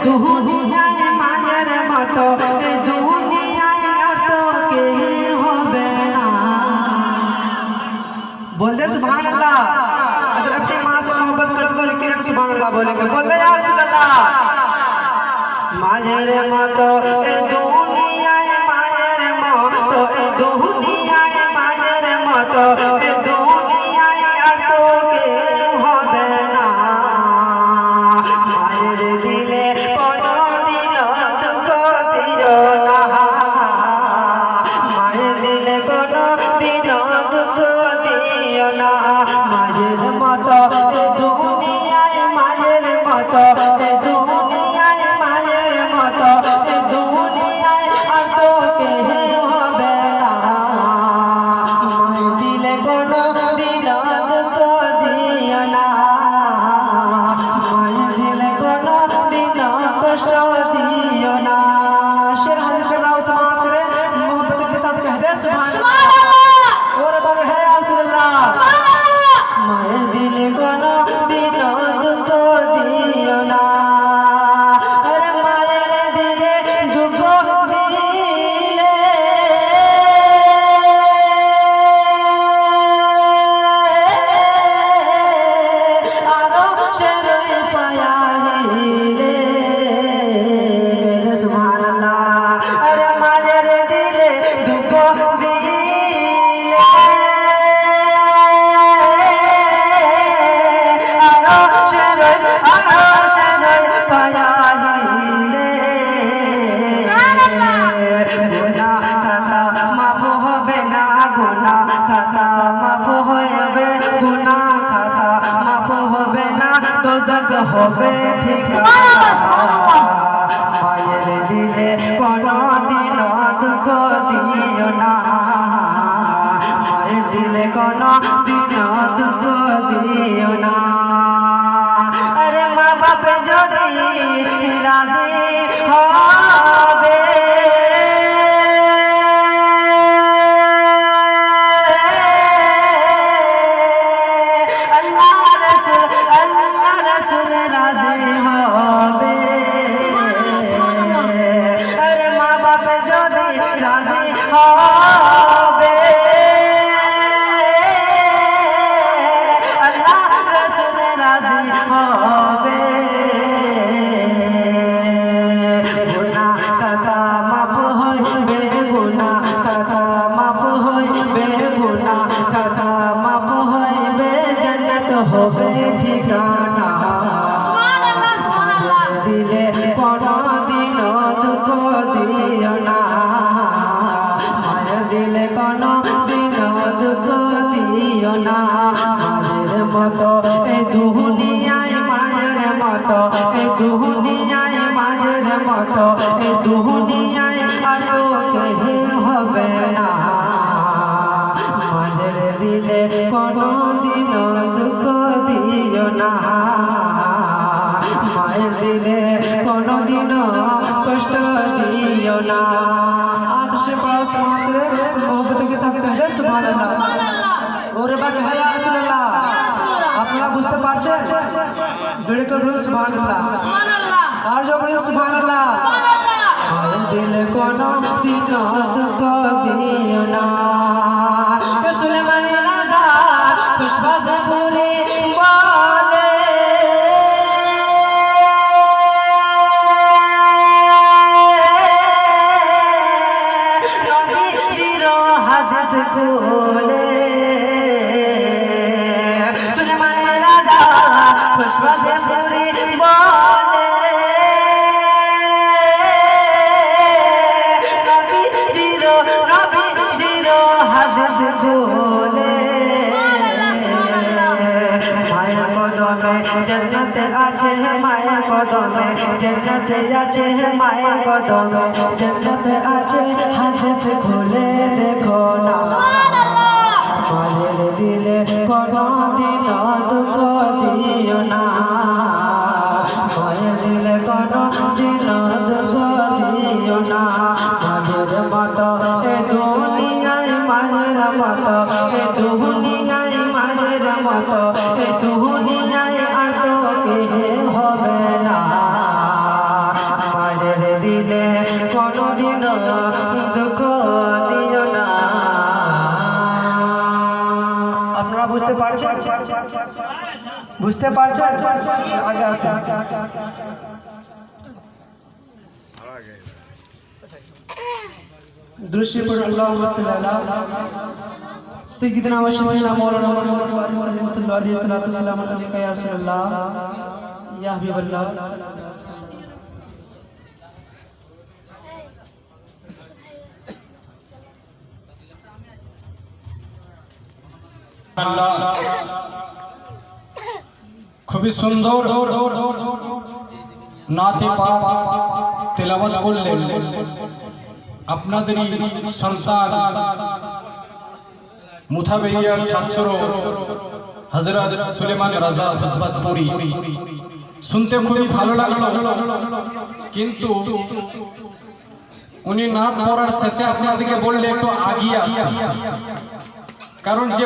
দুনিয়ায় মায়ের মতো দুনিয়ায় আর তো কেউ হবে না। बोल दे सुभान अल्लाह। अगर अपनी माँ से मोहब्बत करते तो यकीनन सुभान अल्लाह बोलेंगे। बोल दे या रसूल अल्लाह। मायर मतो ए दुनियाए मायर मतो ए दुनियाए मायर मतो ए दुनियाए আর তো কেউ হবে না। মায়ের দিলে কোনো দিন দুঃখ দিও না। মায়ের দিলে কোনো দিন দুঃখ দিও না। মায়ের মতো এ দুনিয়ায় মায়ের মতো এ দুনিয়ায় মায়ের মতো এ দুনিয়ায় আর তো কেউ হবে না। মায়ের দিলে কোনো দিন দুঃখ দিও না। মায়ের দিলে কোনো দিন কষ্ট दियो ना। शेर हाजिर कर रहा हूँ समाप्त करे मोहब्बत के साथ कह दे सुभान अल्लाह। और बर है या रसूल अल्लाह। मायर दिल कोनो दिन दुख दियो ना। अरे मायर दिले दुख दिले आरो शेर पाया हिले। सुभान अल्लाह। अरे मायर दिले दुख दिले आरो शेर पाया हिले। गुनाह खाता माफ होबे ना। गुनाह खाता माफ होबे। गुनाह खाता माफ होबे ना। दोजख होबे ठिकाना। मायर दिले कोनो दिन दुख दियो ना। मायर दिले कोनो दिन दुख दियो ना। अरे माँ बाप যদি রাজি হবে আল্লাহ রসুল রাজি হবে। अरे माँ बाप যদি রাজি হবে আল্লাহ রাসূল রাজি হবে। গুনাহ কাতা মাফ হইবে। গুনাহ কাতা মাফ হইবে। গুনাহ কাতা মাফ হইবে। জান্নাত হবে ঠিকানা। সুবহানাল্লাহ সুবহানাল্লাহ। দিলে কোনো দিন দুঃখ দিও না। মায়ের দিলে কোনো দিন দুঃখ দিও না। মায়ের মতো এ দুনিয়ায় মায়ের মতো এ দুনিয়ায় মায়ের মতো এ দুনিয়ায় আর তো কেউ হবে না। মায়ের দিলে কোনো দিন দুঃখ দিও না। মায়ের দিলে কোনো দিন কষ্ট দিও না। आदर्श पढ़ो समाप्त करे मोहब्बत के साथ कह दे सुभान अल्लाह। और बात है या रसूल अल्लाह। আপনারা বুঝতে পারছেন? জোরে করে বলুন সুবহান আল্লাহ। সুবহান আল্লাহ। আর জোরে বলুন সুবহান আল্লাহ। সুবহান আল্লাহ। মায়ের দিলে কোনো দিন দুঃখ দিও না। সুলেমান রাজা খুশবাজ পুরি বলে হাদিস খুলে। সুলেমান রাজা খুশবাজ পুরি বলে নবীজির হাদিস খুলে। মায়ের কদমে জান্নাতে আছে। মায়ের কদমে জান্নাতে আছে। মায়ের কদমে জান্নাতে আছে। হাদিস খুলে দেখো না। মায়ের দিলে কোনো দিন দুঃখ দিও না। মায়ের দিলে কোনো দিন দুঃখ দিও না। মায়ের মতো এ দুনিয়ায় মায়ের মতো এ দুনিয়ায় মায়ের মতো এ দুনিয়ায় আর তো কে হবে না। বুঝতে পারছেন? আগে আসুন। দৃশ্যে পড়ে আল্লাহুম্মা সাল্লি আলা সাইয়্যিদিনা ওয়া শাফিঈনা মাওলানা মুহাম্মদ ওয়া আলিহি সাল্লাল্লাহু আলাইহি ওয়াসাল্লাম আলাইকা ইয়া রাসূলুল্লাহ ইয়া হাবিবাল্লাহ। খুবই সুন্দর নাতে পাক তেলাওয়াত করলেন। আপনাদেরই সন্তান মুথাবেরিয়ার ছাত্র হযরত সুলেমান রাজা ফুসবাসপুরি। শুনতে খুবই ভালো লাগলো, কিন্তু উনি নাত পড়ার শেষে আপনাদেরকে বললে একটু আগিয়ে আসতে, কারণ যে